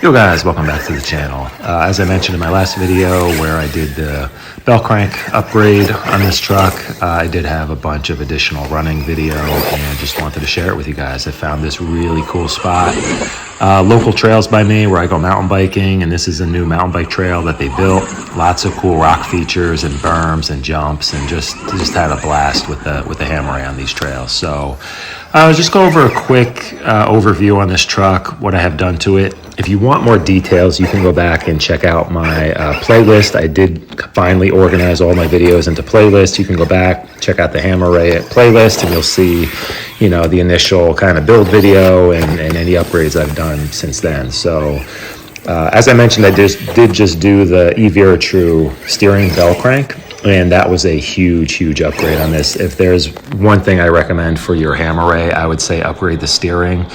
Yo guys, welcome back to the channel. As I mentioned in my last video where I did the bell crank upgrade on this truck, I did have a bunch of additional running video and just wanted to share it with you guys. I found this really cool spot, local trails by me where I go mountain biking, and this is a new mountain bike trail that they built. Lots of cool rock features and berms and jumps, and just had a blast with the Hammer Rey on these trails. So just go over a quick overview on this truck, what I have done to it. If you want more details, you can go back and check out my playlist. I did finally organize all my videos into playlists. You can go back, check out the Hammer Rey playlist, and you'll see, you know, the initial kind of build video and any upgrades I've done since then. So as I mentioned, I did just do the Differential steering bell crank, and that was a huge upgrade on this. If there's one thing I recommend for your Hammer Rey, I would say upgrade the steering.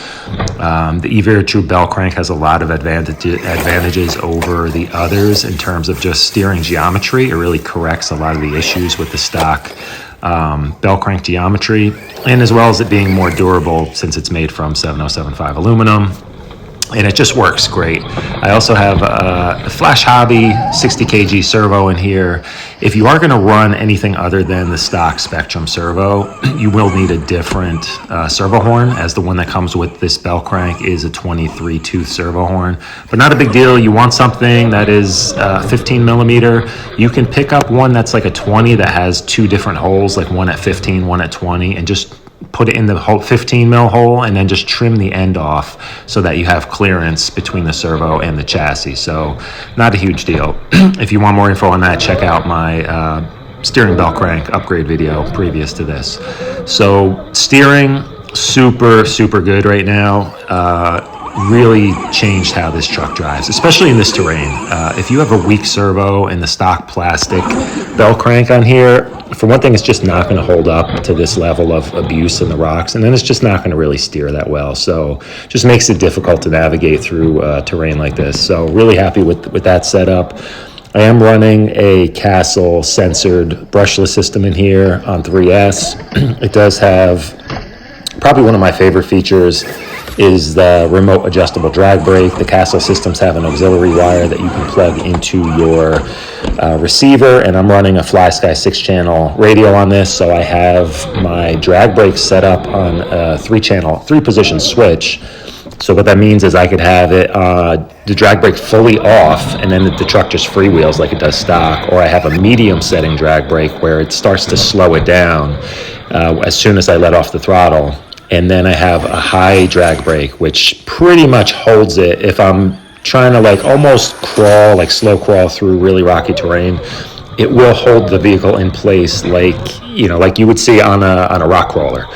The Differential bell crank has a lot of advantages over the others in terms of just steering geometry. It really corrects a lot of the issues with the stock bell crank geometry, and as well as it being more durable since it's made from 7075 aluminum. And it just works great. I also have a Flash Hobby 60 kg servo in here. If you are going to run anything other than the stock Spectrum servo, you will need a different servo horn, as the one that comes with this bell crank is a 23 tooth servo horn. But not a big deal. You want something that is 15 millimeter. You can pick up one that's like a 20 that has two different holes, like one at 15, one at 20, and just put it in the whole 15 mil hole, and then just trim the end off so that you have clearance between the servo and the chassis. So not a huge deal. If you want more info on that, check out my steering bell crank upgrade video previous to this. So steering, super good right now. Really changed how this truck drives, especially in this terrain. If you have a weak servo and the stock plastic bell crank on here, for one thing, it's just not going to hold up to this level of abuse in the rocks, and then it's just not going to really steer that well. So just makes it difficult to navigate through terrain like this. So really happy with that setup. I am running a Castle censored brushless system in here on 3S. It does have probably one of my favorite features is the remote adjustable drag brake. The Castle systems have an auxiliary wire that you can plug into your receiver, and I'm running a FlySky 6-channel radio on this, so I have my drag brake set up on a 3-position switch. So what that means is I could have it the drag brake fully off, and then the truck just freewheels like it does stock, or I have a medium setting drag brake where it starts to slow it down as soon as I let off the throttle. And then I have a high drag brake, which pretty much holds it. If I'm trying to like almost crawl, like slow crawl through really rocky terrain, it will hold the vehicle in place like you would see on a rock crawler.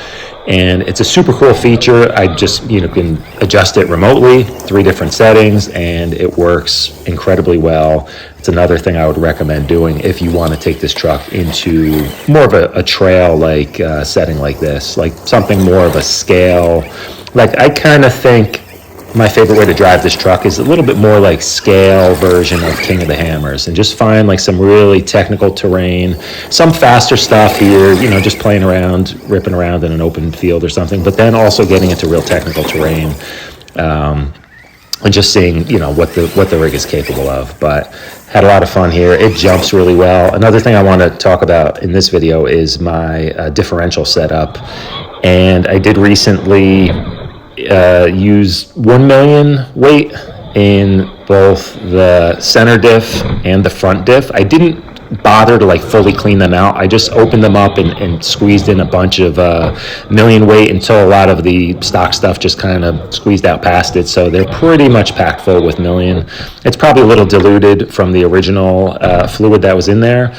And it's a super cool feature. I just can adjust it remotely, 3 different settings, and it works incredibly well. It's another thing I would recommend doing if you want to take this truck into more of a trail like setting like this, like something more of a scale. Like I kind of think my favorite way to drive this truck is a little bit more like scale version of King of the Hammers, and just find like some really technical terrain, some faster stuff here, just playing around, ripping around in an open field or something, but then also getting into real technical terrain, and just seeing, what the rig is capable of. But had a lot of fun here. It jumps really well. Another thing I want to talk about in this video is my differential setup, and I did recently use 1 million weight in both the center diff and the front diff. I didn't bother to like fully clean them out. I just opened them up and squeezed in a bunch of million weight until a lot of the stock stuff just kind of squeezed out past it. So they're pretty much packed full with million. It's probably a little diluted from the original fluid that was in there.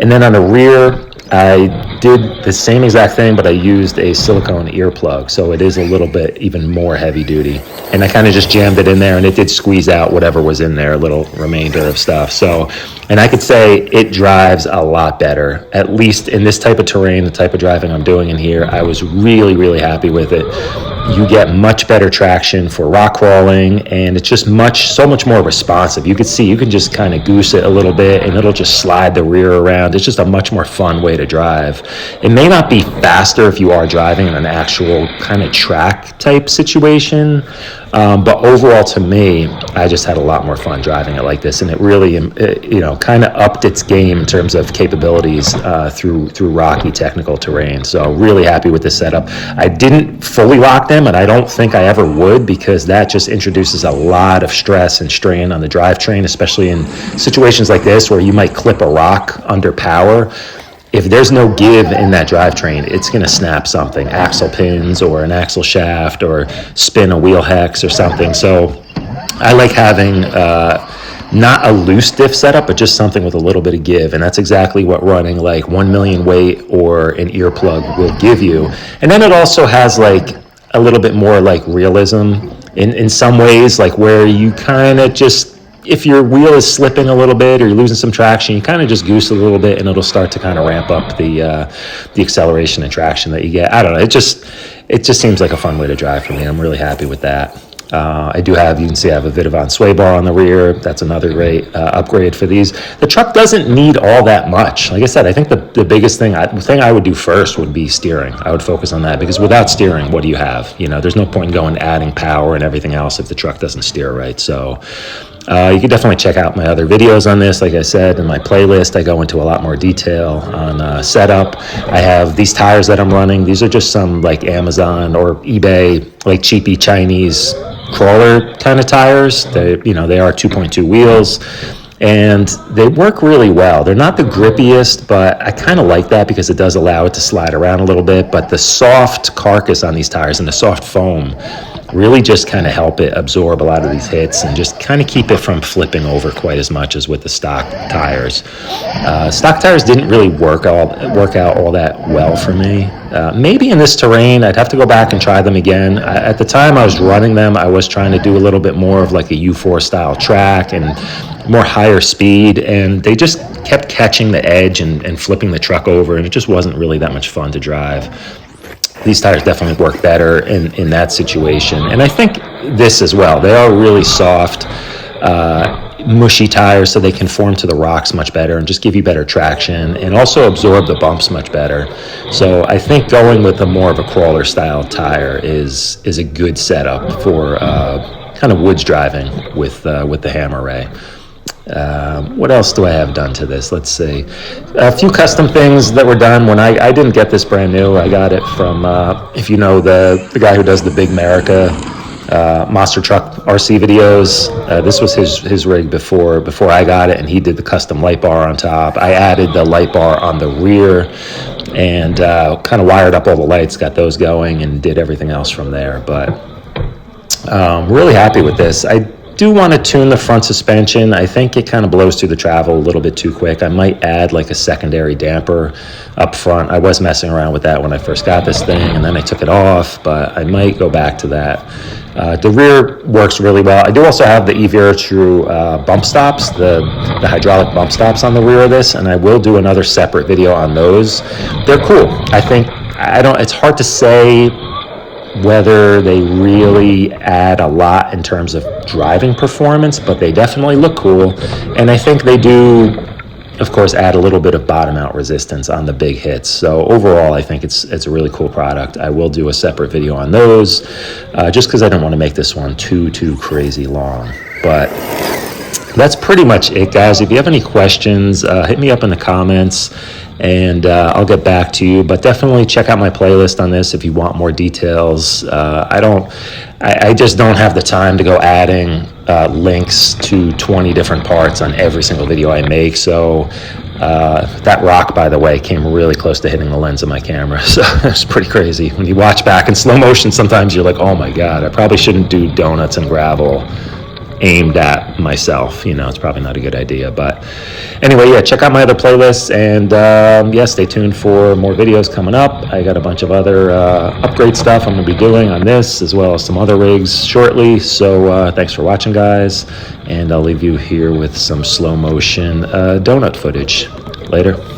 And then on the rear, I did the same exact thing, but I used a silicone earplug, so it is a little bit even more heavy duty. And I kind of just jammed it in there, and it did squeeze out whatever was in there, a little remainder of stuff. So, and I could say it drives a lot better, at least in this type of terrain, the type of driving I'm doing in here. I was really happy with it. You get much better traction for rock crawling, and it's just so much more responsive. You can just kind of goose it a little bit, and it'll just slide the rear around. It's just a much more fun way way to drive. It may not be faster if you are driving in an actual kind of track type situation, but overall to me, I just had a lot more fun driving it like this, and it really, kind of upped its game in terms of capabilities through rocky technical terrain. So really happy with this setup. I didn't fully lock them, and I don't think I ever would, because that just introduces a lot of stress and strain on the drivetrain, especially in situations like this where you might clip a rock under power. If there's no give in that drivetrain, it's going to snap something, axle pins or an axle shaft, or spin a wheel hex or something. So I like having not a loose diff setup, but just something with a little bit of give, and that's exactly what running like 1 million weight or an earplug will give you. And then it also has like a little bit more like realism in some ways, like where you kind of just, if your wheel is slipping a little bit or you're losing some traction, you kind of just goose a little bit, and it'll start to kind of ramp up the acceleration and traction that you get. I don't know. It just seems like a fun way to drive for me. I'm really happy with that. I do have, you can see I have a Vidavon sway bar on the rear. That's another great upgrade for these. The truck doesn't need all that much. Like I said, I think the biggest thing, the thing I would do first would be steering. I would focus on that, because without steering, what do you have? There's no point in going adding power and everything else if the truck doesn't steer right. So you can definitely check out my other videos on this. Like I said, in my playlist, I go into a lot more detail on setup. I have these tires that I'm running. These are just some like Amazon or eBay, like cheapy Chinese crawler kind of tires. They are 2.2 wheels, and they work really well. They're not the grippiest, but I kind of like that because it does allow it to slide around a little bit. But the soft carcass on these tires and the soft foam really just kind of help it absorb a lot of these hits and just kind of keep it from flipping over quite as much as with the stock tires. Stock tires didn't really work out all that well for me. Maybe in this terrain, I'd have to go back and try them again. At the time I was running them, I was trying to do a little bit more of like a U4 style track and more higher speed, and they just kept catching the edge and flipping the truck over, and it just wasn't really that much fun to drive. These tires definitely work better in that situation. And I think this as well. They are really soft, mushy tires, so they conform to the rocks much better and just give you better traction, and also absorb the bumps much better. So I think going with a more of a crawler style tire is a good setup for kind of woods driving with the Hammer Rey. What else do I have done to this? Let's see. A few custom things that were done when I didn't get this brand new. I got it from, if you know the guy who does the Big America monster truck RC videos. This was his rig before I got it, and he did the custom light bar on top. I added the light bar on the rear and kind of wired up all the lights, got those going, and did everything else from there. But really happy with this. I do want to tune the front suspension. I think it kind of blows through the travel a little bit too quick. I might add like a secondary damper up front. I was messing around with that when I first got this thing, and then I took it off, but I might go back to that. The rear works really well. I do also have the eVeritrue bump stops, the hydraulic bump stops on the rear of this, and I will do another separate video on those. They're cool. It's hard to say whether they really add a lot in terms of driving performance, but they definitely look cool. And I think they do, of course, add a little bit of bottom out resistance on the big hits. So overall, I think it's a really cool product. I will do a separate video on those, just because I don't want to make this one too crazy long. But that's pretty much it, guys. If you have any questions, hit me up in the comments, and I'll get back to you. But definitely check out my playlist on this if you want more details. I just don't have the time to go adding links to 20 different parts on every single video I make. So that rock, by the way, came really close to hitting the lens of my camera. So it's pretty crazy. When you watch back in slow motion, sometimes you're like, oh my God, I probably shouldn't do donuts and gravel aimed at myself. It's probably not a good idea. But anyway, yeah, check out my other playlists, and stay tuned for more videos coming up. I got a bunch of other upgrade stuff I'm going to be doing on this, as well as some other rigs shortly. So thanks for watching, guys, and I'll leave you here with some slow motion donut footage. Later.